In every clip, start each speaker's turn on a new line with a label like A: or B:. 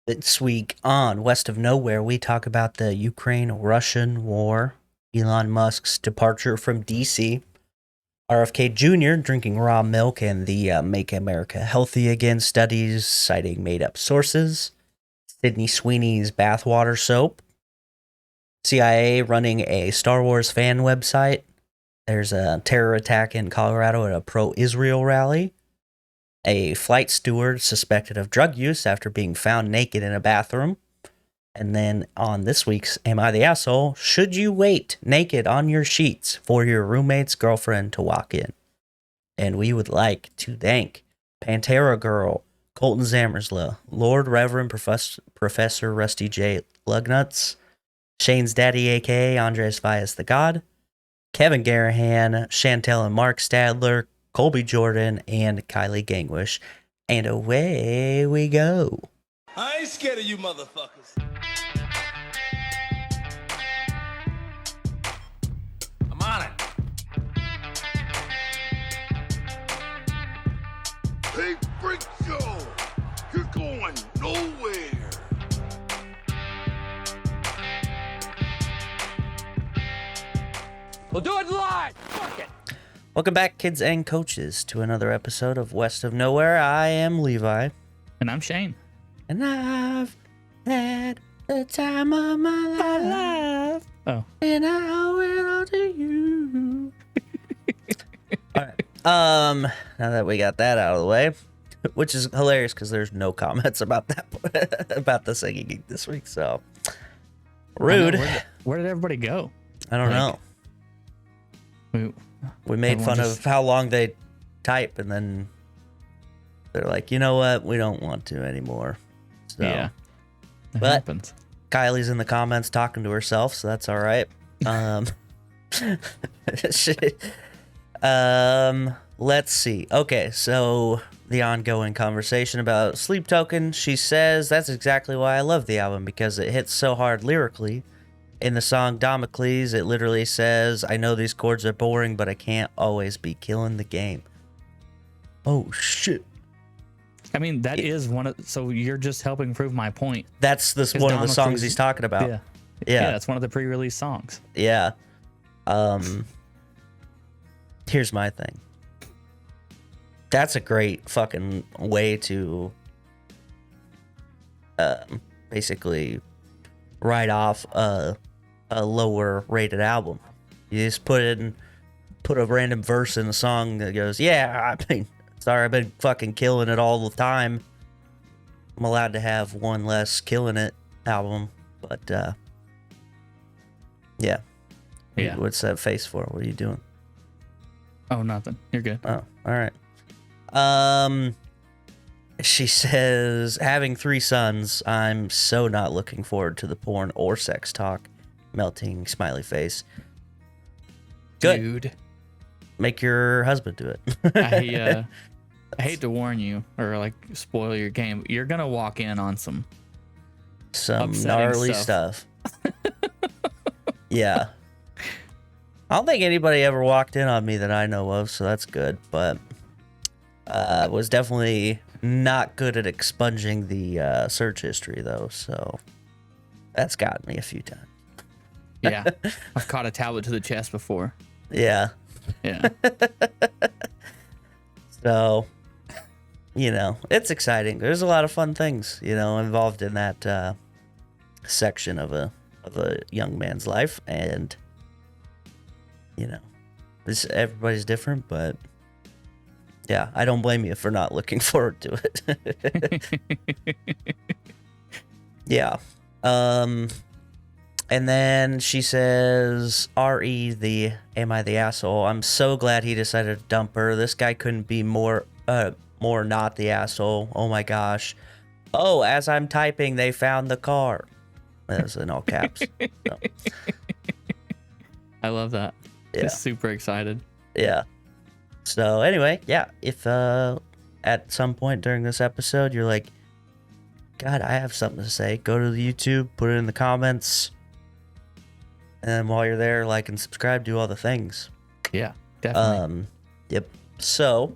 A: This week on West of Knowhere, we talk about the Ukraine-Russian war, Elon Musk's departure from DC, RFK Jr. drinking raw milk, and the Make America Healthy Again studies citing made-up sources, Sidney Sweeney's bathwater soap, CIA running a Star Wars fan website, there's a terror attack in Colorado at a pro-Israel rally, a flight steward suspected of drug use after being found naked in a bathroom. And then on this week's Am I the Asshole? Should you wait naked on your sheets for your roommate's girlfriend to walk in? And we would like to thank Pantera Girl, Colton Zammersla, Lord Reverend Professor Rusty J. Lugnuts, Shane's Daddy aka Andres Valles the God, Kevin Garahan, Chantel and Mark Stadler, Colby Jordan, and Kylie Gangwish. And away we go.
B: I ain't scared of you motherfuckers. I'm on it.
C: Hey, freak show! You're going nowhere!
B: We'll do it live! Fuck it!
A: Welcome back, kids and coaches, to another episode of West of Knowhere. I am Levi.
D: And I'm Shane.
A: And I've had the time of my life.
D: Oh.
A: And I owe it all to you. All right. Now that we got that out of the way, which is hilarious because there's no comments about that about the singing this week, so rude.
D: Where did everybody go?
A: I don't know. We made fun of how long they type, and then they're like, you know what? We don't want to anymore. So,
D: yeah. That
A: but
D: happens.
A: Kylie's in the comments talking to herself, so that's all right. Let's see. Okay, so the ongoing conversation about Sleep Token. She says that's exactly why I love the album, because it hits so hard lyrically. In the song Damocles, it literally says, I know these chords are boring, but I can't always be killing the game. Oh, shit.
D: I mean, that is one of... So you're just helping prove my point.
A: That's one of the songs he's talking about.
D: Yeah.
A: Yeah,
D: that's one of the pre-release songs.
A: Yeah. Here's my thing. That's a great fucking way to basically write off a lower rated album. You just put a random verse in a song that goes, yeah, I mean, sorry, I've been fucking killing it all the time. I'm allowed to have one less killing it album, but yeah. What's that face for? What are you doing?
D: Oh, nothing. You're good.
A: Oh, all right. She says, having 3 sons, I'm so not looking forward to the porn or sex talk. Melting smiley face. Good.
D: Dude.
A: Make your husband do it.
D: I hate to warn you or like spoil your game. You're going to walk in on some
A: gnarly stuff. Yeah. I don't think anybody ever walked in on me that I know of, so that's good. But was definitely not good at expunging the search history, though, so that's gotten me a few times.
D: Yeah. I've caught a tablet to the chest before.
A: Yeah.
D: Yeah.
A: So, it's exciting. There's a lot of fun things, involved in that section of a young man's life, and everybody's different, but yeah, I don't blame you for not looking forward to it. Yeah. And then she says, R.E. the Am I the Asshole? I'm so glad he decided to dump her. This guy couldn't be more not the asshole. Oh my gosh. Oh, as I'm typing, they found the car. That was in all caps. So.
D: I love that.
A: Yeah.
D: Just super excited.
A: Yeah. So anyway, yeah, if at some point during this episode you're like, God, I have something to say, go to the YouTube, put it in the comments, and while you're there, like and subscribe, do all the things.
D: Yeah, definitely.
A: Yep. So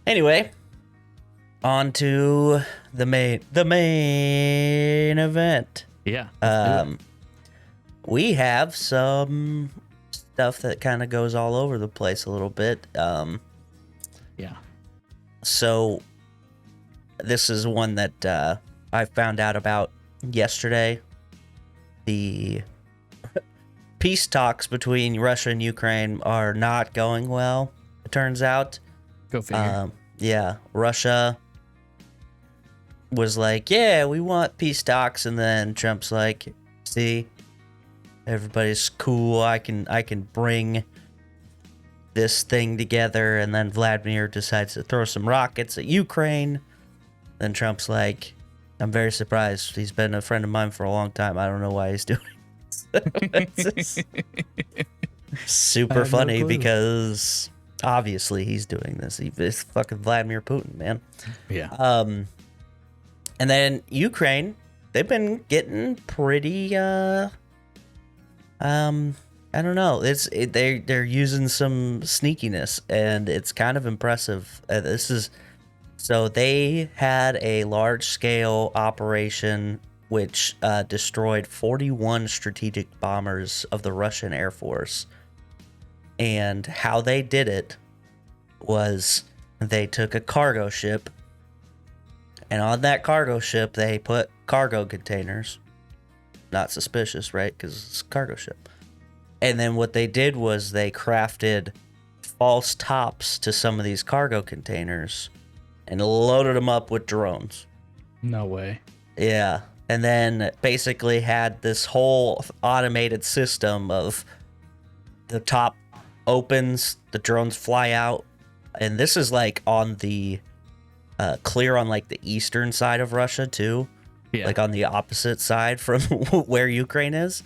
A: anyway, On to the main event.
D: Yeah. Let's do it.
A: We have some stuff that kind of goes all over the place a little bit.
D: Yeah.
A: So this is one that I found out about yesterday. The peace talks between Russia and Ukraine are not going well, it turns out.
D: Go figure.
A: Yeah, Russia was like, yeah, we want peace talks, and then Trump's like, see, everybody's cool. I can bring this thing together, and then Vladimir decides to throw some rockets at Ukraine. Then Trump's like, I'm very surprised. He's been a friend of mine for a long time. I don't know why he's doing this. It's super funny because obviously he's doing this. He's fucking Vladimir Putin, man.
D: Yeah.
A: And then Ukraine, they've been getting pretty I don't know. They're using some sneakiness, and it's kind of impressive. So they had a large-scale operation which destroyed 41 strategic bombers of the Russian Air Force. And how they did it was they took a cargo ship, and on that cargo ship they put cargo containers. Not suspicious, right? Because it's a cargo ship. And then what they did was they crafted false tops to some of these cargo containers and loaded them up with drones.
D: No way.
A: Yeah. And then basically had this whole automated system of the top opens, the drones fly out. And this is like on the clear on like the eastern side of Russia too.
D: Yeah.
A: Like on the opposite side from where Ukraine is.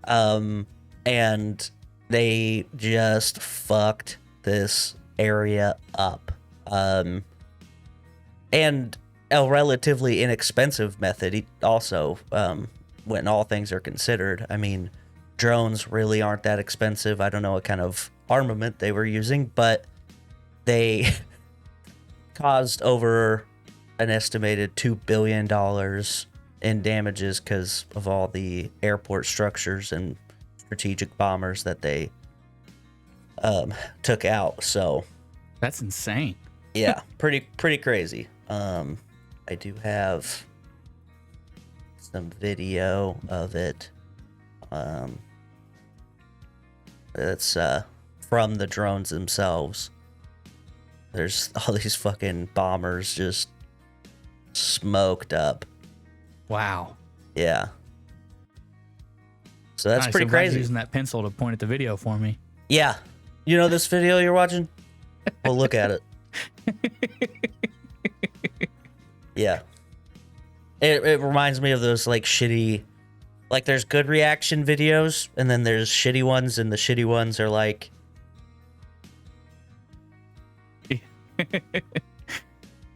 A: And they just fucked this area up. And a relatively inexpensive method also, when all things are considered. I mean, drones really aren't that expensive. I don't know what kind of armament they were using, but they caused over an estimated $2 billion in damages because of all the airport structures and strategic bombers that they took out. So
D: that's insane.
A: Yeah, pretty crazy. I do have some video of it. It's from the drones themselves. There's all these fucking bombers just smoked up.
D: Wow.
A: Yeah. So that's
D: Nice.
A: pretty
D: I'm glad you're
A: crazy.
D: using that pencil to point at the video for me.
A: Yeah. You know this video you're watching? Well, look at it. Yeah. It reminds me of those like shitty, like there's good reaction videos and then there's shitty ones, and the shitty ones are like,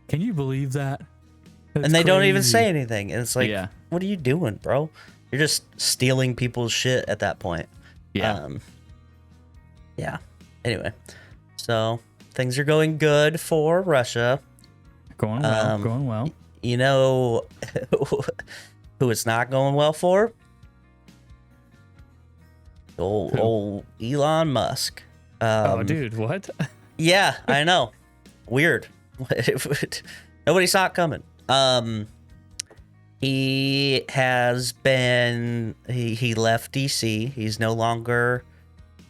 D: Can you believe that? That's
A: and they don't even
D: crazy.
A: say anything. And it's like,
D: Yeah.
A: what are you doing, bro? You're just stealing people's shit at that point.
D: Yeah.
A: Yeah. Anyway, so things are going good for Russia.
D: Going well. Going well.
A: You know who it's not going well for? Old Elon Musk.
D: Oh, dude, what?
A: Yeah, I know. Weird. Nobody saw it coming. He has been. He left DC. He's no longer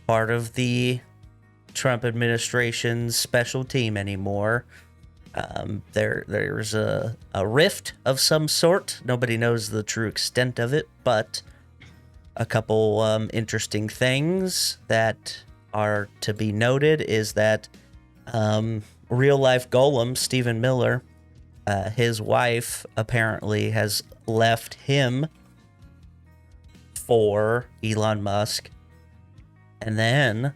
A: part of the Trump administration's special team anymore. There's a rift of some sort. Nobody knows the true extent of it, but a couple interesting things that are to be noted is that real life golem Stephen Miller, his wife apparently has left him for Elon Musk, and then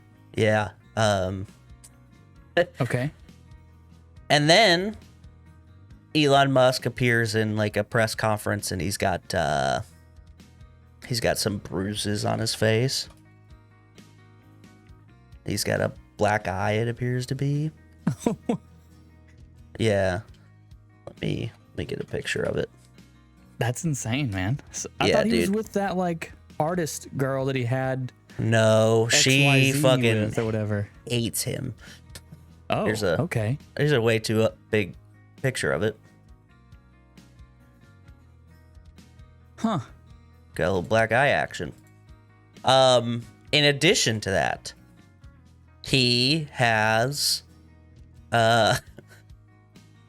D: Okay.
A: And then Elon Musk appears in like a press conference, and he's got some bruises on his face. He's got a black eye, it appears to be. Yeah. Let me get a picture of it.
D: That's insane, man. I
A: Yeah,
D: thought he was
A: dude.
D: with that like artist girl that he had
A: No, she
D: XYZ
A: fucking
D: with or whatever.
A: hates him.
D: Oh, okay.
A: There's a way too big picture of it.
D: Huh.
A: Got a little black eye action. In addition to that, he has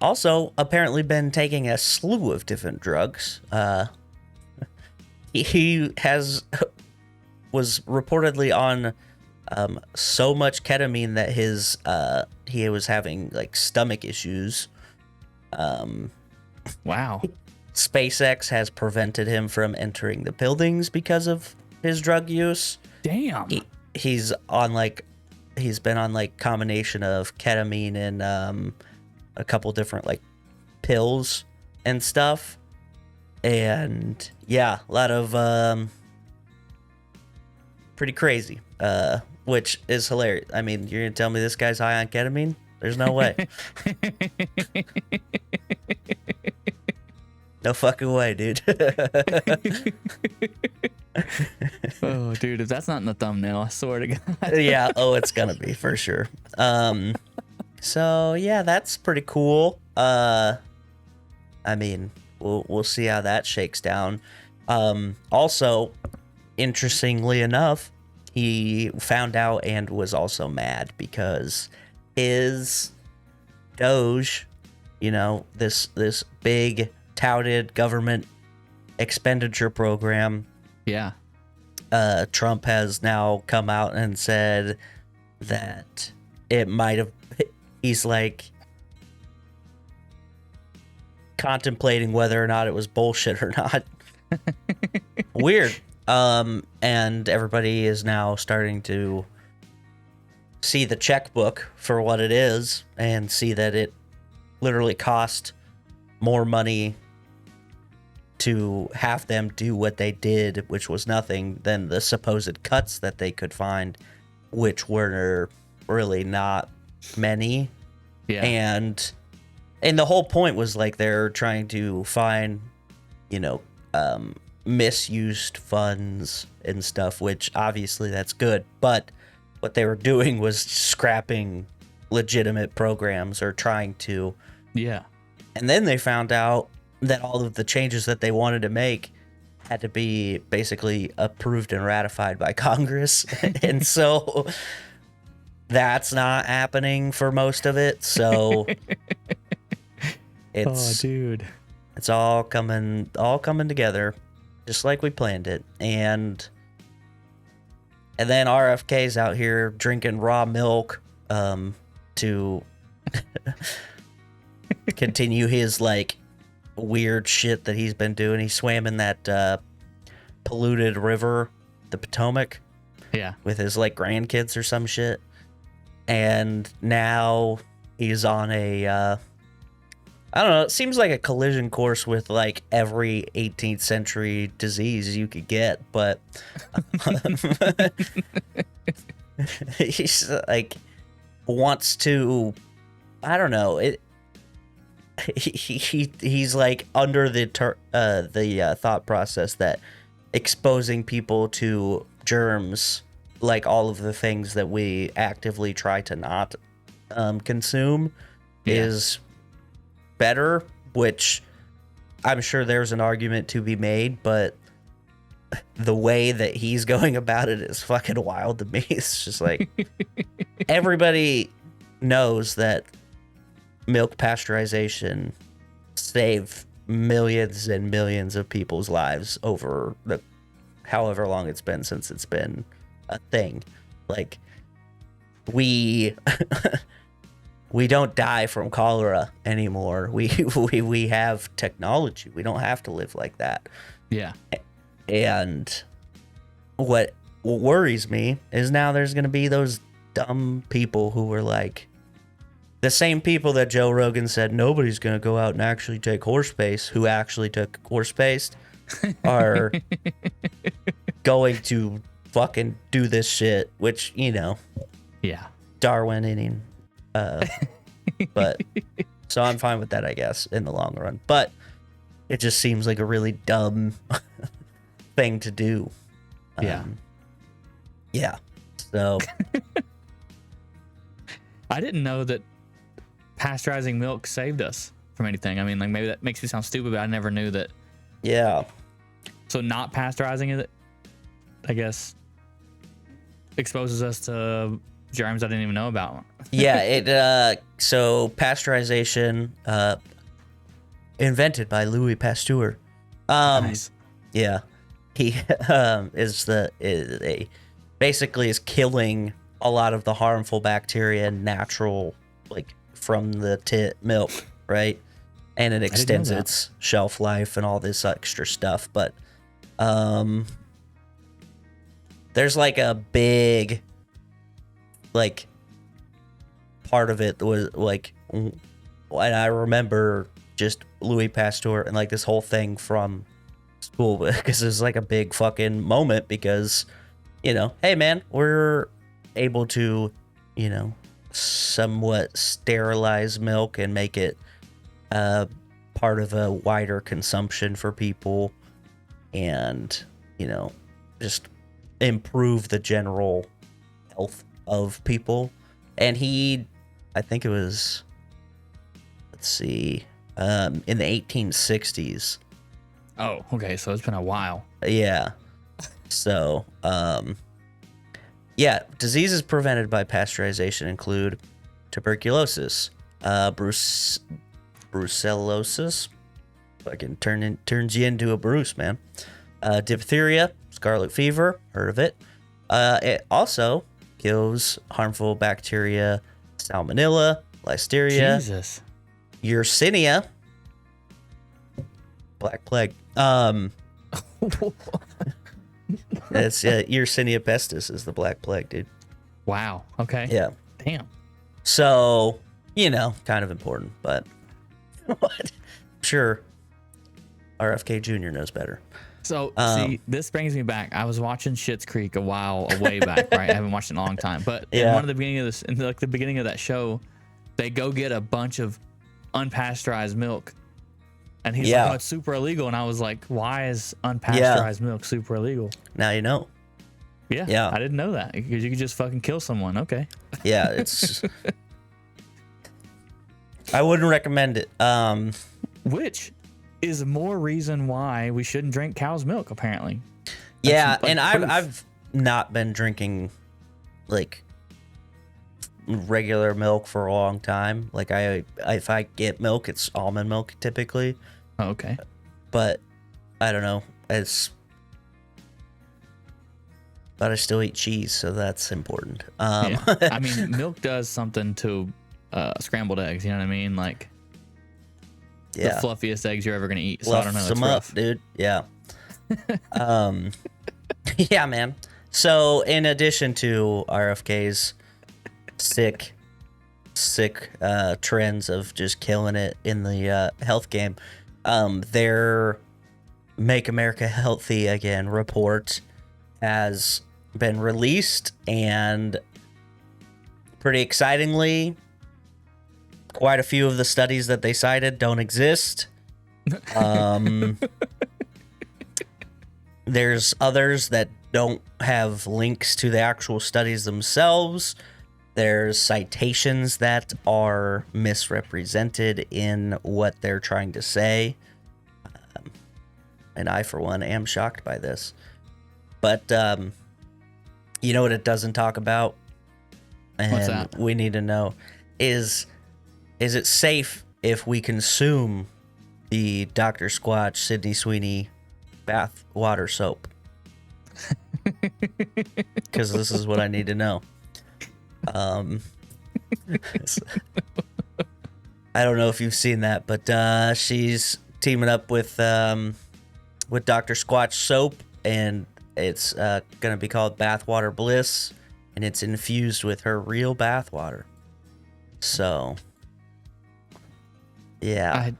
A: also apparently been taking a slew of different drugs. He was reportedly on so much ketamine that he was having like stomach issues.
D: Wow.
A: SpaceX has prevented him from entering the buildings because of his drug use.
D: Damn.
A: He's been on like combination of ketamine and a couple different like pills and stuff. And yeah, a lot of pretty crazy, which is hilarious. I mean, you're gonna tell me this guy's high on ketamine? There's no way. No fucking way, dude.
D: Oh, dude, if that's not in the thumbnail, I swear to God.
A: Yeah, it's gonna be for sure. So yeah, that's pretty cool. I mean, we'll see how that shakes down. Also, interestingly enough, he found out and was also mad because his Doge, this big touted government expenditure program.
D: Yeah.
A: Trump has now come out and said that it might have. He's like contemplating whether or not it was bullshit or not. Weird. And everybody is now starting to see the checkbook for what it is and see that it literally cost more money to have them do what they did, which was nothing, than the supposed cuts that they could find, which were really not many.
D: Yeah.
A: And the whole point was like they're trying to find, misused funds and stuff, which obviously that's good. But what they were doing was scrapping legitimate programs or trying to.
D: Yeah.
A: And then they found out that all of the changes that they wanted to make had to be basically approved and ratified by Congress. And so that's not happening for most of it. So
D: dude.
A: It's all coming together just like we planned it. And then RFK's out here drinking raw milk to continue his like weird shit that he's been doing. He swam in that polluted river, the Potomac, with his like grandkids or some shit. And now he's on a I don't know, it seems like a collision course with like every 18th century disease you could get, but he's like wants to, I don't know, he's like under the thought process that exposing people to germs, like all of the things that we actively try to not consume, is better, which I'm sure there's an argument to be made, but the way that he's going about it is fucking wild to me. It's just like everybody knows that milk pasteurization saved millions and millions of people's lives over the however long it's been since it's been a thing. Like we don't die from cholera anymore. We have technology. We don't have to live like that.
D: Yeah.
A: And what worries me is now there's going to be those dumb people who were like, the same people that Joe Rogan said nobody's going to go out and actually take horse paste, who actually took horse paste, are going to fucking do this shit, which,
D: Yeah.
A: Darwin inning. But So I'm fine with that, I guess, in the long run. But it just seems like a really dumb thing to do.
D: Yeah.
A: Yeah. So
D: I didn't know that pasteurizing milk saved us from anything. I mean, like maybe that makes me sound stupid, but I never knew that.
A: yeah.
D: So not pasteurizing it, I guess, exposes us to germs I didn't even know about.
A: Yeah, so pasteurization invented by Louis Pasteur.
D: Nice.
A: Yeah. He basically is killing a lot of the harmful bacteria natural, like from the milk, right? And it extends
D: that.
A: its shelf life and all this extra stuff. But there's like a big, like, part of it was like, and I remember just Louis Pasteur and like this whole thing from school, because it's like a big fucking moment because, you know, hey man, we're able to, you know, somewhat sterilize milk and make it part of a wider consumption for people, and, you know, just improve the general health of people. And he, I think it was, let's see, in the 1860s.
D: Oh, okay. So it's been a while.
A: Yeah. So, yeah, diseases prevented by pasteurization include tuberculosis, brucellosis, fucking turns you into a Bruce, man. Diphtheria, scarlet fever, heard of it. It also kills harmful bacteria, salmonella, listeria,
D: Jesus.
A: Yersinia, black plague. It's Yersinia pestis is the black plague, dude.
D: Wow. Okay.
A: Yeah.
D: Damn.
A: So, you know, kind of important, but what? Sure, RFK Jr. knows better.
D: So, see, this brings me back. I was watching Schitt's Creek way back, right? I haven't watched it in a long time, but in one of the beginning of this, in like the beginning of that show, they go get a bunch of unpasteurized milk, and he's like, "Oh, it's super illegal." And I was like, "Why is unpasteurized milk super illegal?"
A: Now you know.
D: Yeah, I didn't know that, because you could just fucking kill someone. Okay.
A: Yeah, it's. I wouldn't recommend it.
D: Which is more reason why we shouldn't drink cow's milk, apparently.
A: Yeah,
D: like,
A: and
D: proof.
A: I've not been drinking like regular milk for a long time. Like if I get milk, it's almond milk typically.
D: Oh, okay.
A: But I don't know. But I still eat cheese, so that's important.
D: Yeah. I mean, milk does something to scrambled eggs. You know what I mean? Like, the fluffiest eggs you're ever gonna eat. So I don't know.
A: Them up, dude. Yeah. Yeah, man. So in addition to RFK's sick trends of just killing it in the health game, their Make America Healthy Again report has been released, and pretty excitingly, quite a few of the studies that they cited don't exist. There's others that don't have links to the actual studies themselves. There's citations that are misrepresented in what they're trying to say. And I, for one, am shocked by this. But you know what it doesn't talk about? And
D: what's that?
A: We need to know is it safe if we consume the Dr. Squatch Sidney Sweeney bath water soap? Because this is what I need to know. I don't know if you've seen that, but she's teaming up with Dr. Squatch soap, and it's gonna be called Bathwater Bliss, and it's infused with her real bathwater. So, yeah,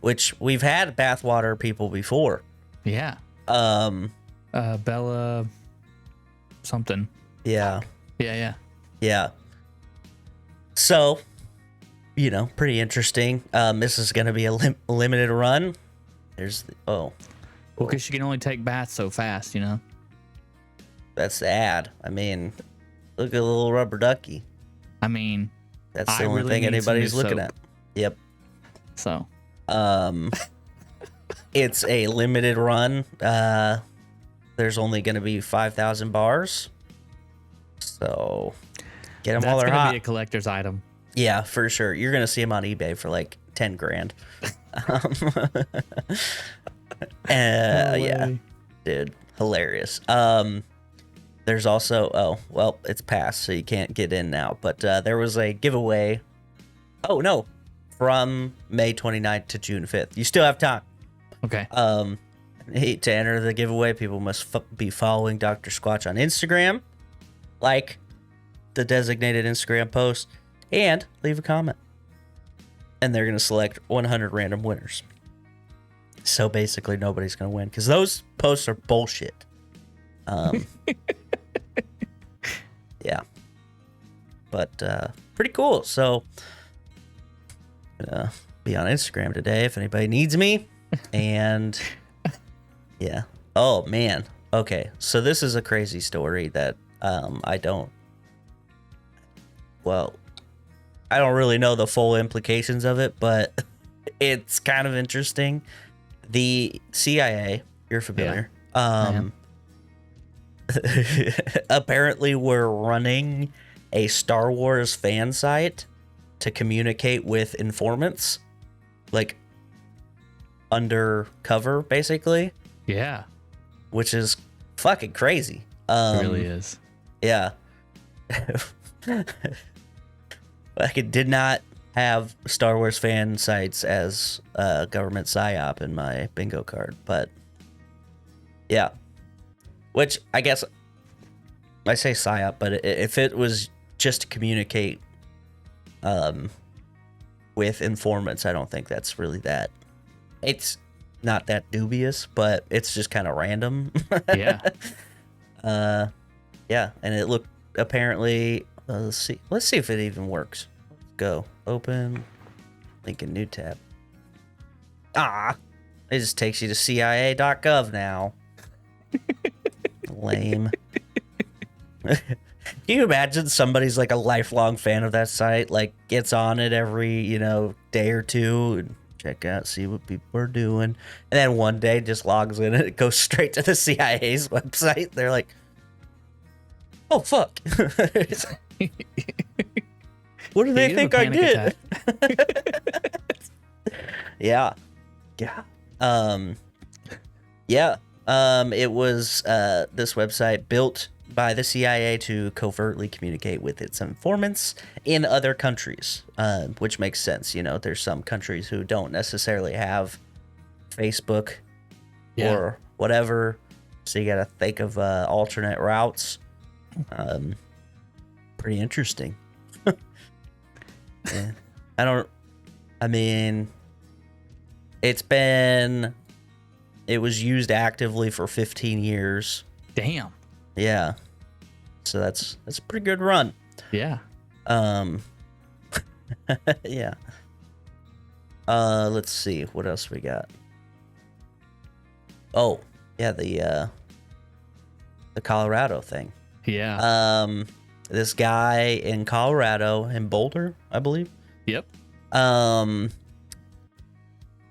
A: which we've had bathwater people before.
D: Yeah. Bella something.
A: Yeah.
D: Yeah.
A: Yeah. So, pretty interesting. This is going to be a limited run. There's
D: well, because you can only take baths so fast,
A: That's the ad. I mean, look at the little rubber ducky.
D: I mean,
A: that's the only thing anybody's looking at. Yep.
D: So,
A: it's a limited run. There's only going to be 5,000 bars. So, get them while they're hot.
D: That's going to be a collector's item.
A: Yeah, for sure. You're going to see them on eBay for like 10 grand. Yeah, dude, hilarious. There's also, it's passed, so you can't get in now. But there was a giveaway. Oh, no. From May 29th to June 5th. You still have time.
D: Okay.
A: To enter the giveaway, people must be following Dr. Squatch on Instagram, like the designated Instagram post, and leave a comment. And they're going to select 100 random winners. So basically, nobody's going to win because those posts are bullshit. Yeah. But pretty cool. So, be on Instagram today if anybody needs me. And yeah. Oh, man. Okay. So this is a crazy story that I don't really know the full implications of it, but it's kind of interesting. The CIA, you're familiar. Yeah, apparently we're running a Star Wars fan site to communicate with informants, like undercover, basically.
D: Yeah.
A: Which is fucking crazy.
D: It really is.
A: Yeah. Like, it did not have Star Wars fan sites as a government psyop in my bingo card, but yeah. Which I guess I say psyop, but if it was just to communicate with informants, I don't think that's really that. It's not that dubious, but it's just kind of random.
D: Yeah.
A: Yeah, and it looked apparently. Let's see if it even works. Let's go. Open. Link in new tab. It just takes you to CIA.gov now. Lame. Can you imagine somebody's like a lifelong fan of that site, like gets on it every, day or two and check out, see what people are doing, and then one day just logs in and it goes straight to the CIA's website. They're like, oh, fuck. What do they think I did? Yeah. Yeah. Yeah. It was this website built by the CIA to covertly communicate with its informants in other countries, which makes sense. There's some countries who don't necessarily have Facebook or whatever, so you got to think of alternate routes. Pretty interesting. Yeah. It was used actively for 15 years.
D: Damn.
A: Yeah. So that's a pretty good run.
D: Yeah.
A: Yeah. Let's see what else we got. Oh, yeah, the Colorado thing.
D: Yeah.
A: This guy in Colorado, in Boulder, I believe.
D: Yep.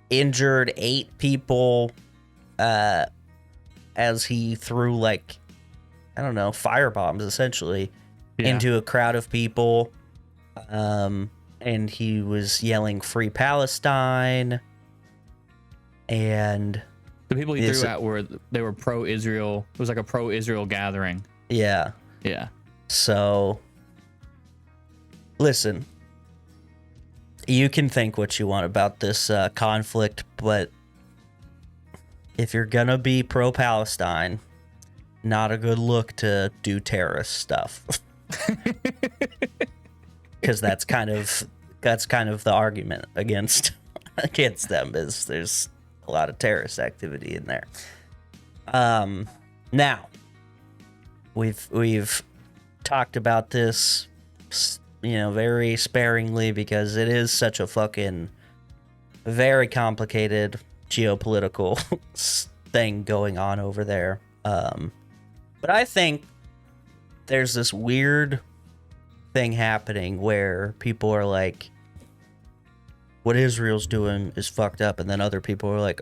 A: Injured 8 people as he threw firebombs essentially into a crowd of people. And he was yelling "Free Palestine." And
D: the people he threw at they were pro-Israel. It was like a pro-Israel gathering.
A: Yeah.
D: Yeah.
A: So, listen, you can think what you want about this conflict, but if you're gonna be pro-Palestine, not a good look to do terrorist stuff. Because that's kind of the argument against them, is there's a lot of terrorist activity in there. Now we've talked about this very sparingly because it is such a fucking very complicated geopolitical thing going on over there. But I think there's this weird thing happening where people are like, what Israel's doing is fucked up, and then other people are like,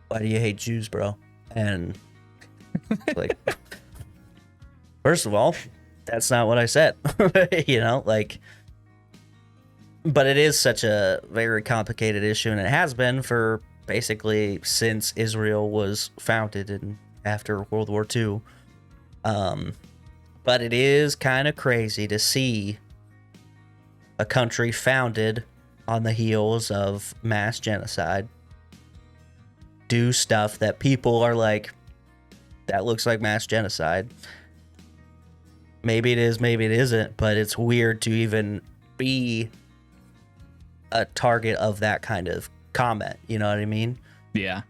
A: why do you hate Jews, bro? And like, first of all, that's not what I said. But it is such a very complicated issue, and it has been for basically since Israel was founded and after World War II. But it is kind of crazy to see a country founded on the heels of mass genocide do stuff that people are like, that looks like mass genocide. Maybe it is, maybe it isn't, but it's weird to even be a target of that kind of comment. You know what I mean?
D: Yeah.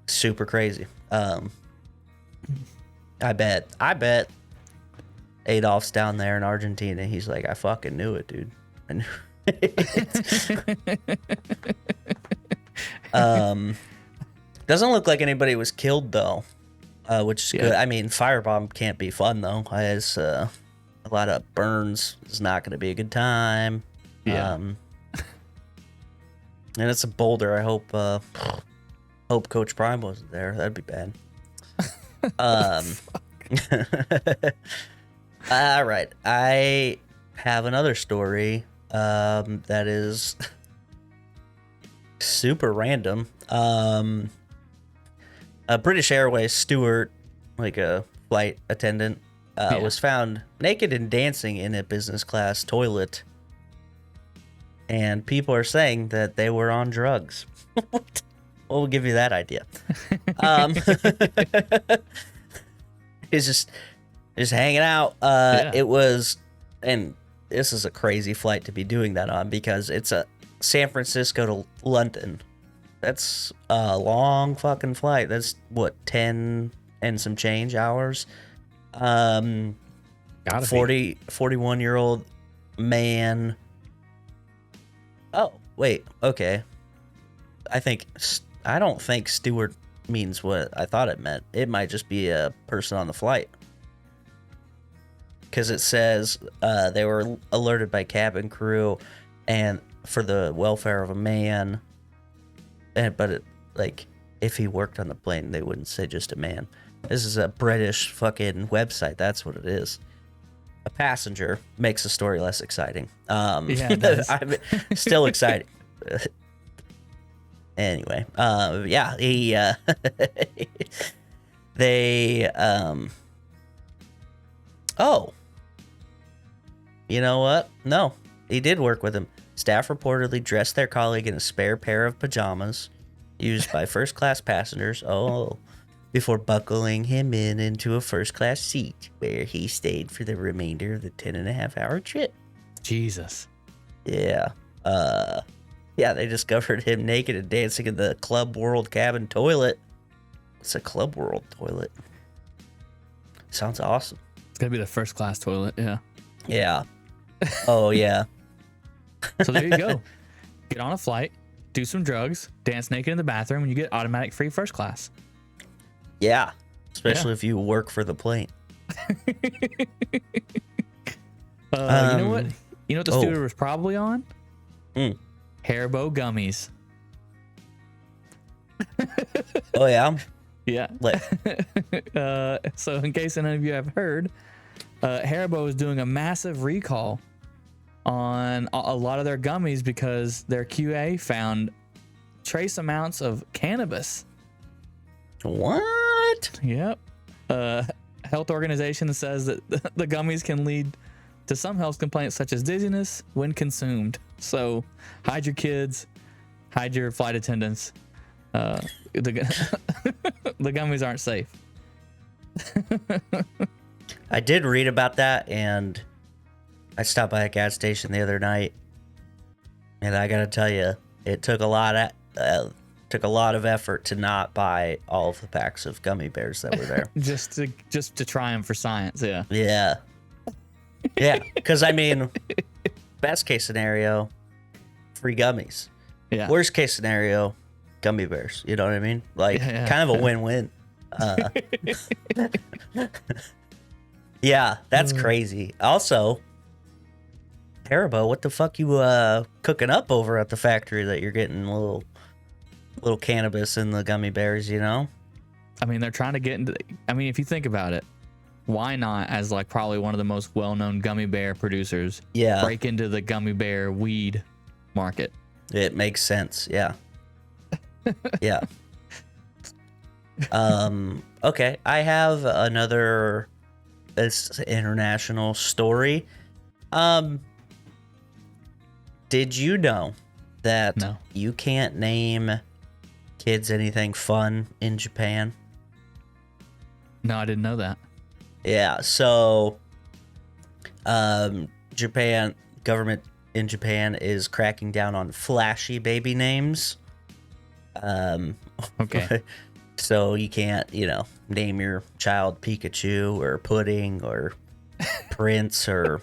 A: Super crazy. I bet Adolf's down there in Argentina. He's like, I fucking knew it, dude. I knew it. Doesn't look like anybody was killed though, which is good. I mean, firebomb can't be fun though. It's a lot of burns. It's not going to be a good time.
D: Yeah.
A: And it's a boulder. I hope Coach Prime wasn't there. That'd be bad. All right. I have another story that is super random. A British Airways steward, like a flight attendant, was found naked and dancing in a business class toilet. And people are saying that they were on drugs. We'll give you that idea. He's just hanging out. It was, and this is a crazy flight to be doing that on because it's a San Francisco to London. That's a long fucking flight. That's what, 10 and some change hours. 41-year-old man. Oh, wait. Okay. I don't think steward means what I thought it meant. It might just be a person on the flight. Because it says they were alerted by cabin crew and for the welfare of a man. But if he worked on the plane, they wouldn't say just a man. This is a British fucking website. That's what it is. A passenger makes the story less exciting.
D: It does.
A: I'm still excited. Anyway, he they oh, you know what? No, he did work with him. Staff reportedly dressed their colleague in a spare pair of pajamas used by first-class passengers. Oh, before buckling him into a first-class seat where he stayed for the remainder of the 10.5-hour trip.
D: Jesus.
A: Yeah. They discovered him naked and dancing in the Club World cabin toilet. It's a Club World toilet. Sounds awesome.
D: It's gonna be the first class toilet. Yeah.
A: Yeah. Oh yeah.
D: So there you go. Get on a flight, do some drugs, dance naked in the bathroom, and you get automatic free first class.
A: Yeah. Especially if you work for the plane.
D: You know what? You know what the steward was probably on? Haribo gummies.
A: Oh yeah.
D: Yeah. So in case none of you have heard, Haribo is doing a massive recall on a lot of their gummies because their QA found trace amounts of cannabis.
A: What?
D: Yep. Health organization says that the gummies can lead to some health complaints such as dizziness when consumed. So hide your kids, hide your flight attendants. The gummies aren't safe.
A: I did read about that, and I stopped by a gas station the other night, and I gotta tell you, it took a lot of effort to not buy all of the packs of gummy bears that were there.
D: just to try them for science. Yeah.
A: Yeah. Yeah, because I mean, best case scenario, free gummies.
D: Yeah.
A: Worst case scenario, gummy bears. You know what I mean? Like,
D: Yeah.
A: kind of a win-win. Yeah, that's crazy. Also, Haribo, what the fuck you cooking up over at the factory that you're getting a little cannabis in the gummy bears? You know?
D: I mean, they're trying to get into. I mean, if you think about it, why not, as like probably one of the most well-known gummy bear producers,
A: Yeah,
D: break into the gummy bear weed market?
A: it makes sense. Yeah, yeah. Okay, I have another this international story. Did you know that
D: No.
A: you can't name kids anything fun in Japan?
D: No, I didn't know that.
A: Yeah, so government in Japan is cracking down on flashy baby names.
D: Okay.
A: So you can't, name your child Pikachu or Pudding or Prince or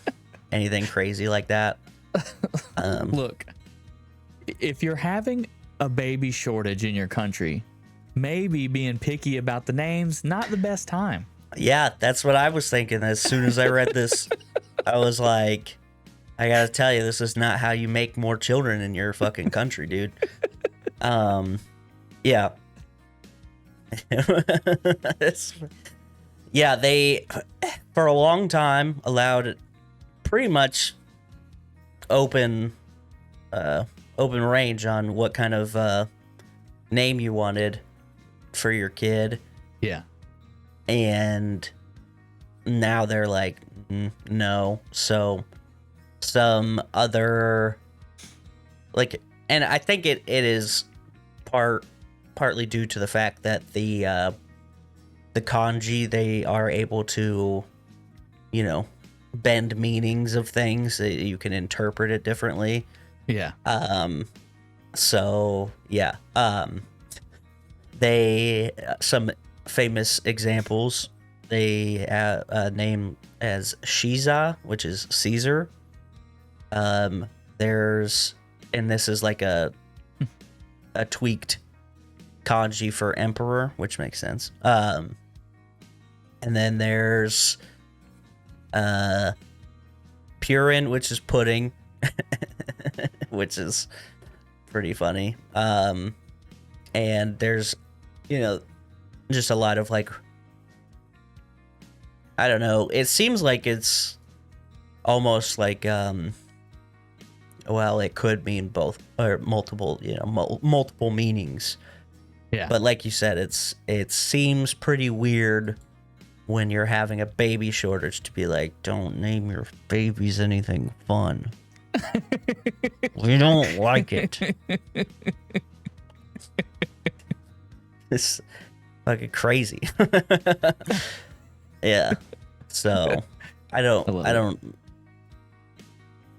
A: anything crazy like that.
D: Look, if you're having a baby shortage in your country, maybe being picky about the names, not the best time.
A: Yeah, that's what I was thinking. As soon as I read this, I was like, I gotta tell you, this is not how you make more children in your fucking country, dude. Yeah. Yeah, they, for a long time, allowed pretty much open range on what kind of name you wanted for your kid.
D: Yeah.
A: And now they're like, no. So some other, like, and I think it is partly due to the fact that the kanji, they are able to, bend meanings of things. You can interpret it differently.
D: Yeah.
A: So yeah. They some famous examples. They name as Shiza, which is Caesar. There's, and this is like a tweaked kanji for emperor, which makes sense. And then there's Purin, which is pudding, which is pretty funny. And there's, just a lot of like, I don't know. It seems like it's almost like, well, it could mean both or multiple, multiple meanings.
D: Yeah.
A: But like you said, it seems pretty weird when you're having a baby shortage to be like, don't name your babies anything fun. We don't like it. It's fucking crazy. Yeah. So I don't.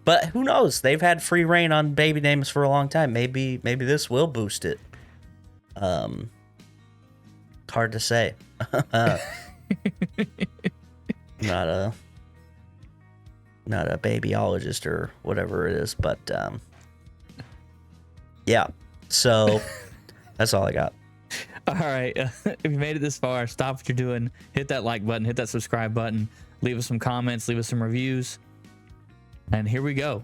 A: But who knows? They've had free reign on baby names for a long time. Maybe this will boost it. Hard to say. Not a babyologist or whatever it is, but yeah. So that's all I got.
D: All right. If you made it this far, stop what you're doing. Hit that like button. Hit that subscribe button. Leave us some comments. Leave us some reviews. And here we go.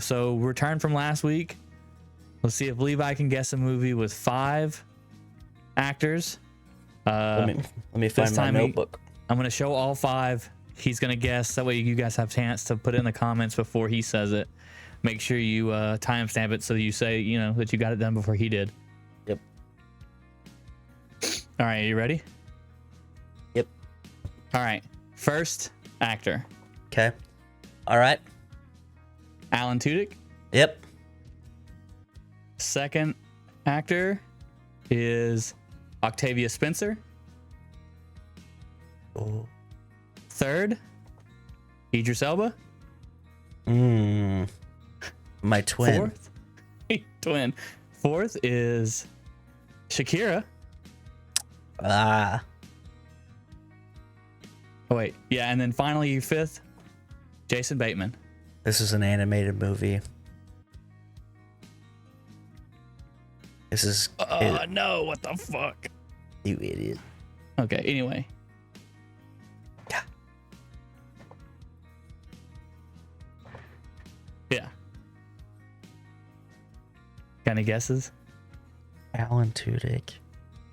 D: So return from last week. Let's see if Levi can guess a movie with 5 actors.
A: Let me find my notebook.
D: I'm going to show all 5. He's going to guess. That way you guys have a chance to put it in the comments before he says it. Make sure you timestamp it so you say, that you got it done before he did.
A: Yep.
D: All right. Are you ready?
A: Yep.
D: All right. First actor.
A: Okay. All right.
D: Alan Tudyk.
A: Yep.
D: Second actor is Octavia Spencer.
A: Oh.
D: Third, Idris Elba.
A: My twin.
D: Fourth, twin. Fourth is Shakira.
A: Ah.
D: Oh wait, yeah, and then finally 5th, Jason Bateman.
A: This is an animated movie. This is...
D: No, what the fuck?
A: You idiot.
D: Okay, anyway. Yeah. Got any guesses?
A: Alan Tudyk,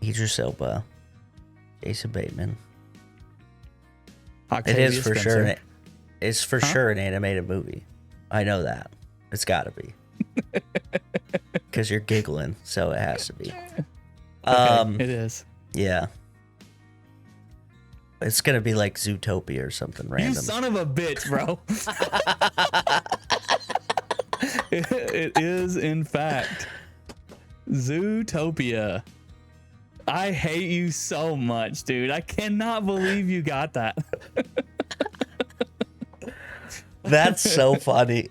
A: Idris Elba, Jason Bateman.
D: Octavia
A: It is for
D: Spencer.
A: sure. It's for sure an animated movie. I know that. It's got to be. Because you're giggling, so it has to be.
D: Okay, it is.
A: Yeah. It's gonna be like Zootopia or something random.
D: You son of a bitch, bro. It is, in fact, Zootopia. I hate you so much, dude. I cannot believe you got that.
A: That's so funny.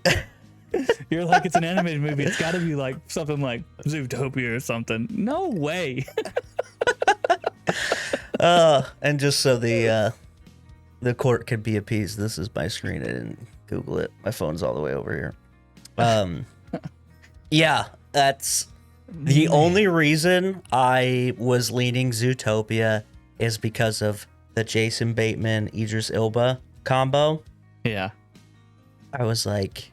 D: You're like, it's an animated movie. It's got to be like something like Zootopia or something. No way.
A: And just so the court can be appeased, this is my screen. I didn't Google it. My phone's all the way over here. Yeah, that's the only reason I was leaning Zootopia is because of the Jason Bateman Idris Elba combo.
D: Yeah.
A: I was like,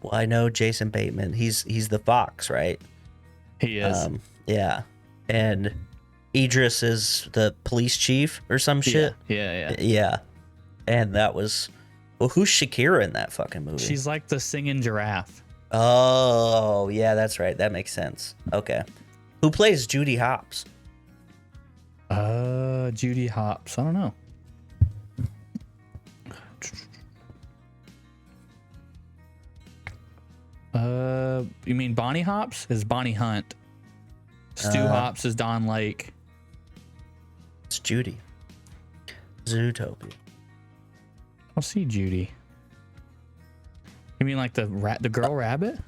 A: well, I know Jason Bateman. He's the fox, right?
D: He is.
A: Yeah. And Idris is the police chief or some shit.
D: Yeah.
A: Yeah. And that was, well, who's Shakira in that fucking movie?
D: She's like the singing giraffe.
A: Oh, yeah, that's right. That makes sense. Okay. Who plays Judy Hopps?
D: Judy Hopps. I don't know. You mean Bonnie Hopps is Bonnie Hunt. Stu Hopps is Don Lake.
A: It's Judy. Zootopia.
D: I'll see Judy. You mean like the girl rabbit?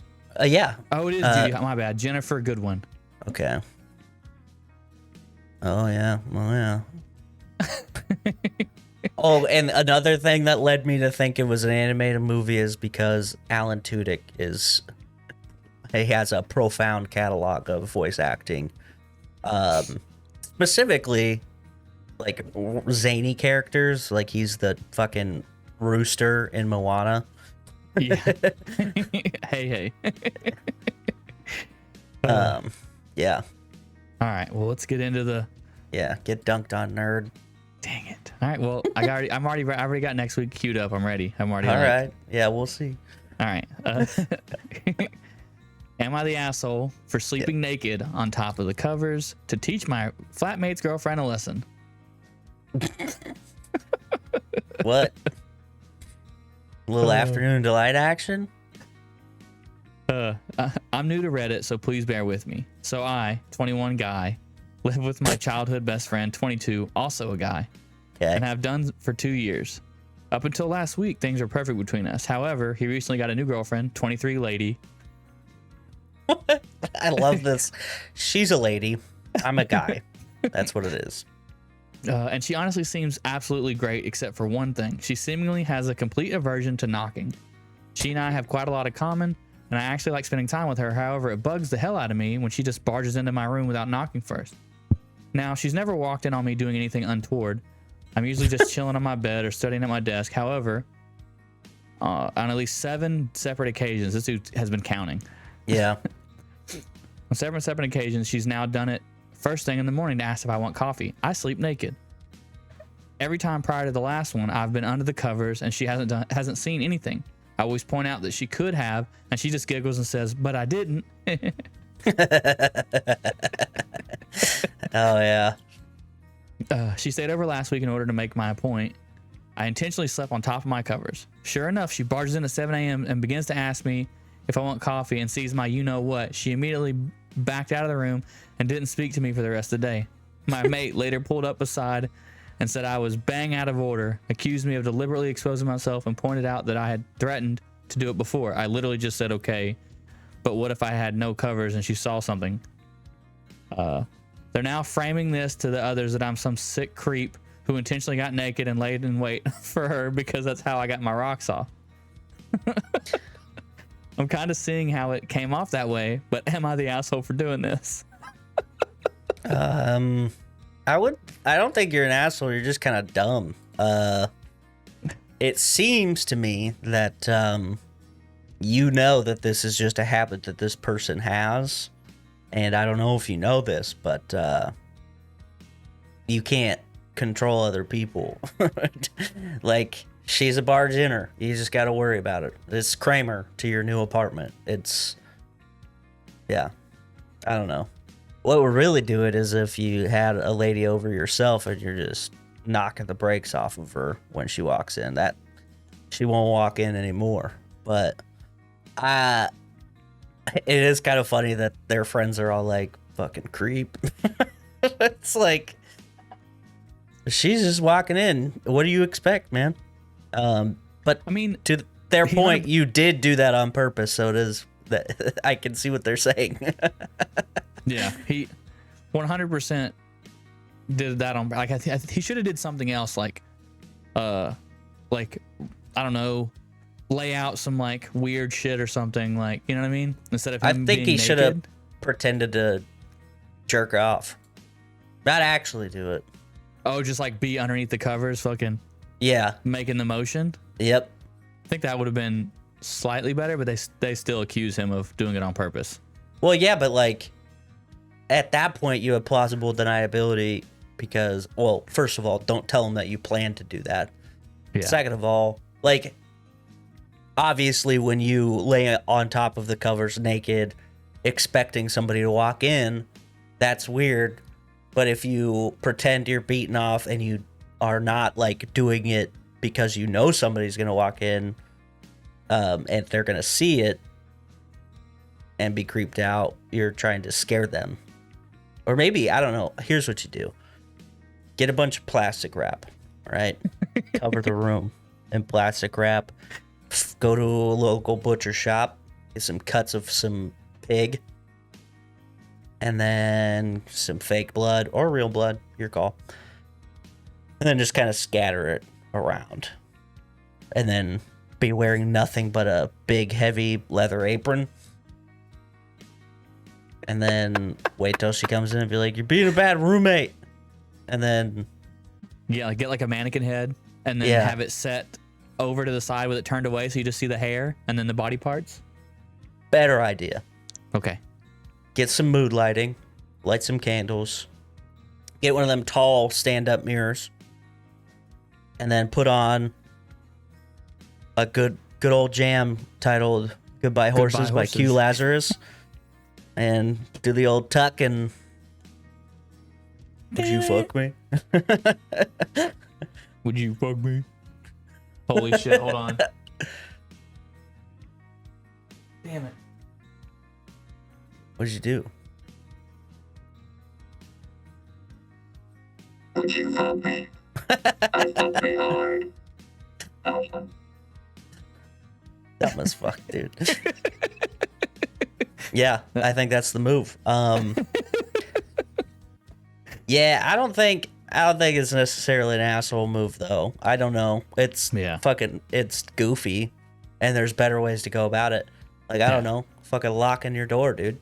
A: Yeah.
D: Oh, it is Judy. My bad. Jennifer Goodwin.
A: Okay. Oh, yeah. Well, yeah. Oh, and another thing that led me to think it was an animated movie is because Alan Tudyk he has a profound catalog of voice acting. Specifically, like zany characters, like he's the fucking rooster in Moana.
D: Yeah. hey.
A: Yeah.
D: All right. Well, let's get into the.
A: Yeah. Get dunked on, nerd.
D: Dang it. All right. Well, I already got next week queued up. I'm ready. I'm already.
A: All right. Yeah, we'll see.
D: All right. Am I the asshole for sleeping naked on top of the covers to teach my flatmate's girlfriend a lesson?
A: What? A little afternoon delight action?
D: I'm new to Reddit, so please bear with me. So I, 21 guy, live with my childhood best friend, 22, also a guy,
A: Okay.
D: and have done for 2 years. Up until last week, things were perfect between us. However, he recently got a new girlfriend, 23 lady.
A: I love this. She's a lady. I'm a guy. That's what it is.
D: And she honestly seems absolutely great, except for one thing. She seemingly has a complete aversion to knocking. She and I have quite a lot in common, and I actually like spending time with her. However, it bugs the hell out of me when she just barges into my room without knocking first. Now, she's never walked in on me doing anything untoward. I'm usually just chilling on my bed or studying at my desk. However, on at least 7 separate occasions, this dude has been counting.
A: Yeah.
D: On 7 separate occasions, she's now done it first thing in the morning to ask if I want coffee. I sleep naked. Every time prior to the last one, I've been under the covers and she hasn't seen anything. I always point out that she could have, and she just giggles and says, "But I didn't."
A: Oh, yeah.
D: She stayed over last week in order to make my point. I intentionally slept on top of my covers. Sure enough, she barges in at 7 a.m. and begins to ask me if I want coffee and sees my you-know-what. She immediately backed out of the room and didn't speak to me for the rest of the day. My mate later pulled up beside and said I was bang out of order, accused me of deliberately exposing myself, and pointed out that I had threatened to do it before. I literally just said, okay, but what if I had no covers and she saw something? They're now framing this to the others that I'm some sick creep who intentionally got naked and laid in wait for her because that's how I got my rocks off. I'm kind of seeing how it came off that way, but am I the asshole for doing this?
A: I don't think you're an asshole. You're just kind of dumb. It seems to me that you know that this is just a habit that this person has, and I don't know if you know this, but you can't control other people. Like, she's a barge inner. You just got to worry about it. It's Kramer to your new apartment. Yeah, I don't know. What would really do it is if you had a lady over yourself and you're just knocking the brakes off of her when she walks in. That she won't walk in anymore. But it is kind of funny that their friends are all like, fucking creep. It's like, she's just walking in. What do you expect, man? But
D: I mean,
A: to their point, you did do that on purpose, so it is that I can see what they're saying.
D: Yeah, he 100% did that on. Like, he should have did something else, like I don't know, lay out some like weird shit or something, like, you know what I mean? Instead of him
A: I think
D: being
A: he should have pretended to jerk off, not actually do it.
D: Oh, just like be underneath the covers, fucking.
A: Yeah.
D: Making the motion.
A: Yep.
D: I think that would have been slightly better, but they still accuse him of doing it on purpose.
A: Well, yeah, but like at that point you have plausible deniability because, well, first of all, don't tell him that you plan to do that. Yeah. Second of all, like, obviously when you lay on top of the covers naked, expecting somebody to walk in, that's weird. But if you pretend you're beaten off and you are not like doing it because you know somebody's going to walk in and they're going to see it and be creeped out, you're trying to scare them. Or maybe, I don't know, here's what you do. Get a bunch of plastic wrap, right? Cover the room in plastic wrap. Go to a local butcher shop, get some cuts of some pig, and then some fake blood or real blood, your call. And then just kind of scatter it around. And then be wearing nothing but a big, heavy leather apron. And then wait till she comes in and be like, you're being a bad roommate. And then...
D: yeah, like get like a mannequin head and then have it set over to the side with it turned away so you just see the hair and then the body parts.
A: Better idea.
D: Okay.
A: Get some mood lighting. Light some candles. Get one of them tall stand-up mirrors. And then put on a good old jam titled Goodbye Horses by Q Lazarus. And do the old tuck and... Would you fuck me?
D: Would you fuck me? Holy shit, hold on. Damn it.
A: What'd you do?
E: Would you fuck me? I fuck me hard.
A: Dumb as fuck, dude. Yeah, I think that's the move. Yeah, I don't think it's necessarily an asshole move though. I don't know. It's it's goofy, and there's better ways to go about it. Like, I don't know, fucking locking your door, dude.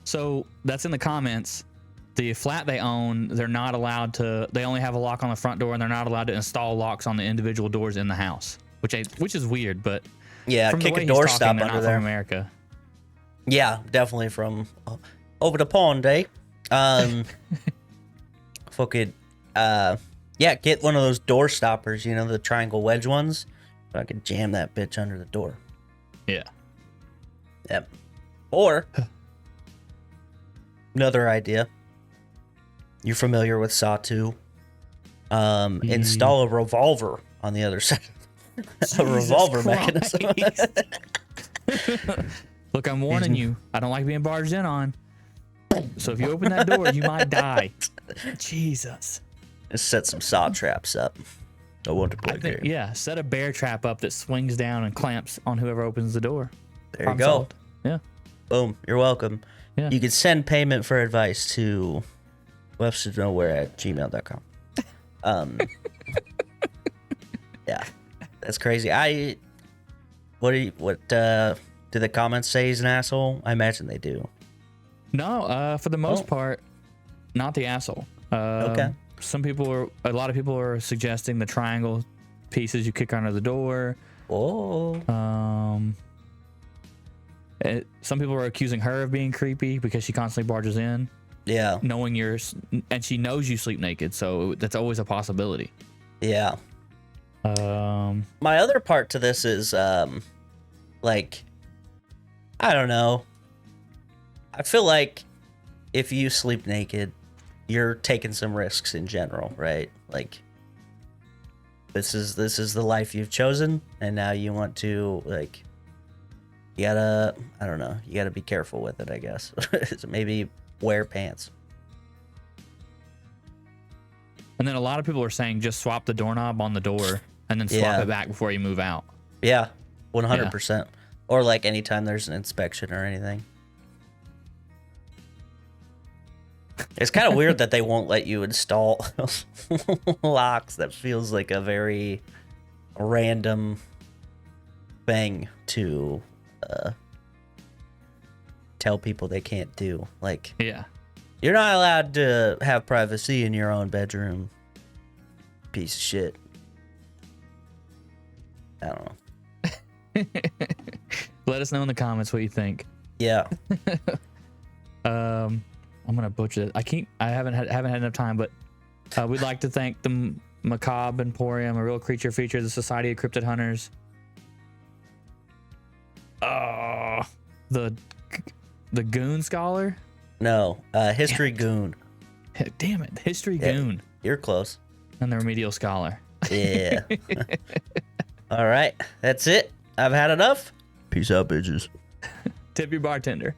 D: So that's in the comments. The flat they own, they're not allowed to. They only have a lock on the front door, and they're not allowed to install locks on the individual doors in the house, which is weird. But
A: yeah,
D: from
A: kick
D: the way
A: a door
D: he's talking,
A: stop
D: they're
A: under
D: not
A: there.
D: From America.
A: Yeah, definitely from over the pond, eh? Fucking, get one of those door stoppers, you know, the triangle wedge ones. So I could jam that bitch under the door.
D: Yeah.
A: Yep. Or, another idea. You're familiar with Saw 2. Install a revolver on the other side. A revolver mechanism.
D: Look, I'm warning you. I don't like being barged in on. So if you open that door, you might die. Jesus.
A: Just set some saw traps up. I want to play game.
D: Yeah, set a bear trap up that swings down and clamps on whoever opens the door.
A: There you go.
D: Yeah.
A: Boom. You're welcome.
D: Yeah.
A: You can send payment for advice to westofknowhere@gmail.com. Yeah, that's crazy. What do the comments say he's an asshole? I imagine they do.
D: No, for the most part, not the asshole.
A: Okay.
D: A lot of people are suggesting the triangle pieces you kick under the door.
A: Oh.
D: Some people are accusing her of being creepy because she constantly barges in.
A: Yeah.
D: And she knows you sleep naked, so that's always a possibility.
A: Yeah.
D: My
A: other part to this is, like, I don't know. I feel like if you sleep naked, you're taking some risks in general, right? Like, this is the life you've chosen, and now you want to, like, you gotta, I don't know, you gotta be careful with it, I guess. Maybe wear pants.
D: And then a lot of people are saying just swap the doorknob on the door and then swap it back before you move out.
A: Yeah, 100%. Or like anytime there's an inspection or anything. It's kind of weird that they won't let you install locks. That feels like a very random thing to tell people they can't do. Like,
D: yeah,
A: you're not allowed to have privacy in your own bedroom. Piece of shit. I don't know.
D: Let us know in the comments what you think.
A: Yeah.
D: I'm gonna butcher it. I haven't had enough time, but we'd like to thank the Macabre Emporium, A Real Creature Feature, the Society of Cryptid Hunters, the Goon Scholar.
A: No, History Goon.
D: Damn it, History Goon.
A: You're close.
D: And the Remedial Scholar.
A: Yeah. All right, that's it. I've had enough. Peace out, bitches.
D: Tip your bartender.